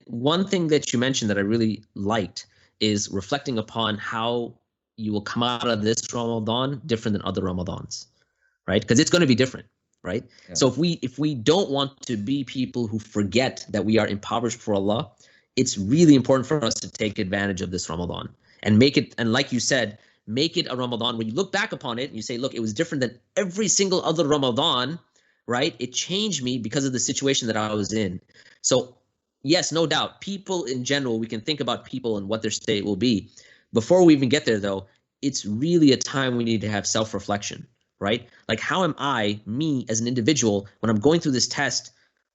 one thing that you mentioned that I really liked is reflecting upon how you will come out of this Ramadan different than other Ramadans, right? Because it's going to be different, right? Yeah. So if we don't want to be people who forget that we are impoverished for Allah, it's really important for us to take advantage of this Ramadan and make it, and like you said, make it a Ramadan where you look back upon it and you say, look, it was different than every single other Ramadan, right? It changed me because of the situation that I was in. So yes, no doubt, people in general, we can think about people and what their state will be. Before we even get there, though, it's really a time we need to have self-reflection, right? Like, how am I, me as an individual, when I'm going through this test,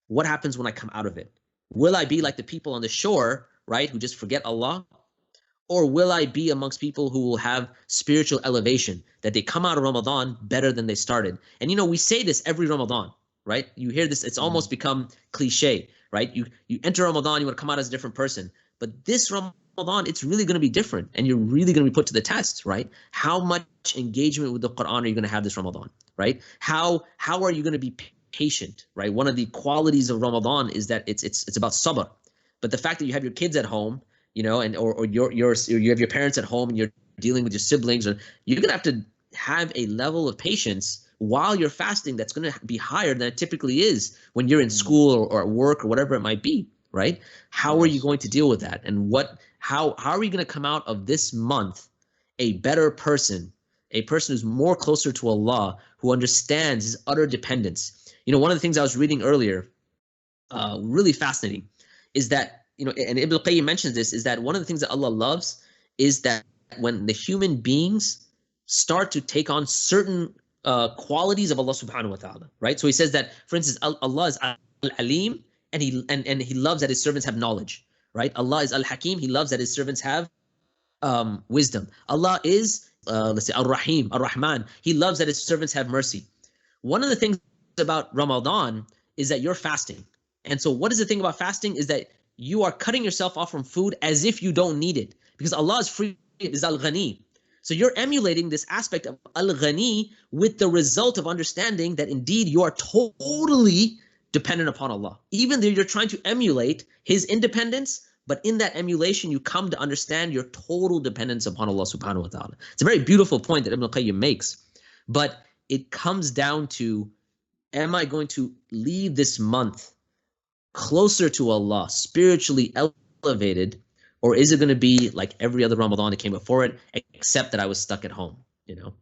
what happens when I come out of it? Will I be like the people on the shore, right, who just forget Allah? Or will I be amongst people who will have spiritual elevation, that they come out of Ramadan better than they started? And, you know, we say this every Ramadan, right? You hear this, it's almost become cliche, right? You enter Ramadan, you want to come out as a different person. But this Ramadan, it's really going to be different, and you're really going to be put to the test, right? How much engagement with the Quran are you going to have this Ramadan, right? How are you going to be patient, right? One of the qualities of Ramadan is that it's about sabr. But the fact that you have your kids at home, you know, and or you have your parents at home and you're dealing with your siblings, or you're going to have a level of patience while you're fasting that's going to be higher than it typically is when you're in school or at work or whatever it might be, right? How are you going to deal with that? And how are we going to come out of this month a better person, a person who's more closer to Allah, who understands his utter dependence? You know, one of the things I was reading earlier, really fascinating, is that, you know, and Ibn al-Qayyim mentions this, is that one of the things that Allah loves is that when the human beings start to take on certain qualities of Allah subhanahu wa ta'ala, right? So he says that, for instance, Allah is al-alim, and he loves that his servants have knowledge, right? Allah is al-hakim, he loves that his servants have wisdom. Allah is, let's say, al-rahim, ar-rahman, he loves that his servants have mercy. One of the things about Ramadan is that you're fasting. And so what is the thing about fasting is that you are cutting yourself off from food as if you don't need it, because Allah is free, is al-ghani. So you're emulating this aspect of al-ghani with the result of understanding that indeed you are totally dependent upon Allah. Even though you're trying to emulate his independence, but in that emulation you come to understand your total dependence upon Allah subhanahu wa ta'ala. It's a very beautiful point that Ibn al-Qayyim makes, but it comes down to, am I going to leave this month closer to Allah, spiritually elevated, or is it going to be like every other Ramadan that came before it, except that I was stuck at home, you know?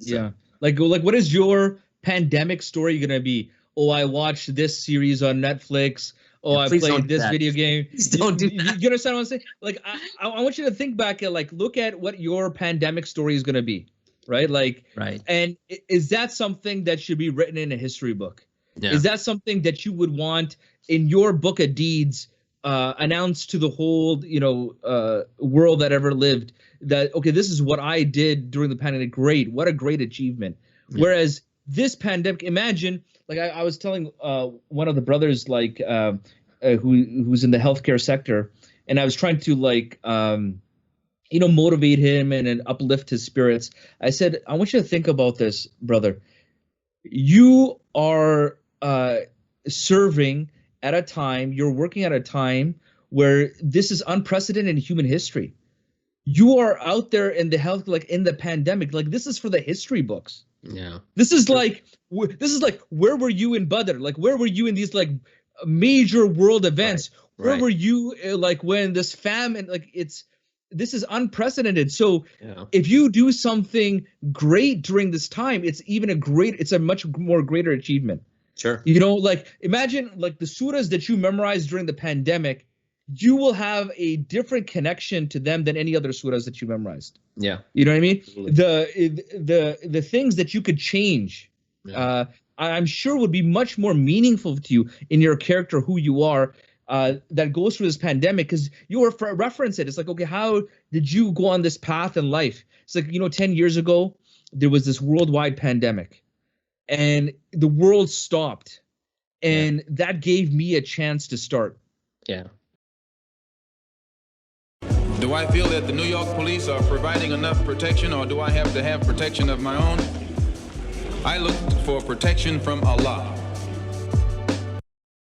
So. Yeah. Like what is your pandemic story going to be? Oh, I watched this series on Netflix. Oh, I played this video game. Please don't do that. You understand what I'm saying? Like, I want you to think back at, like, look at what your pandemic story is going to be, right? Like, right. And is that something that should be written in a history book? Yeah. Is that something that you would want in your book of deeds, announced to the whole, you know, world that ever lived, that, okay, this is what I did during the pandemic. Great. What a great achievement. Yeah. Whereas this pandemic, imagine, like I was telling one of the brothers, like, who's in the healthcare sector, and I was trying to, like, you know, motivate him and uplift his spirits. I said, I want you to think about this, brother. You are serving at a time, you're working at a time where this is unprecedented in human history. You are out there in the health, like in the pandemic, like this is for the history books. Yeah. This is like, where were you in Badr? Like, where were you in these, like, major world events? Right. Where were you, like, when this famine, like, this is unprecedented. So yeah. If you do something great during this time, it's a much more greater achievement. Sure. You know, like, imagine, like, the surahs that you memorized during the pandemic, you will have a different connection to them than any other surahs that you memorized. Yeah. You know what I mean? Absolutely. The things that you could change, yeah. I'm sure would be much more meaningful to you in your character, who you are, that goes through this pandemic, because you were reference it. It's like, okay, how did you go on this path in life? It's like, you know, 10 years ago, there was this worldwide pandemic and the world stopped, and that gave me a chance to start. Yeah. Do I feel that the New York police are providing enough protection, or do I have to have protection of my own? I look for protection from Allah.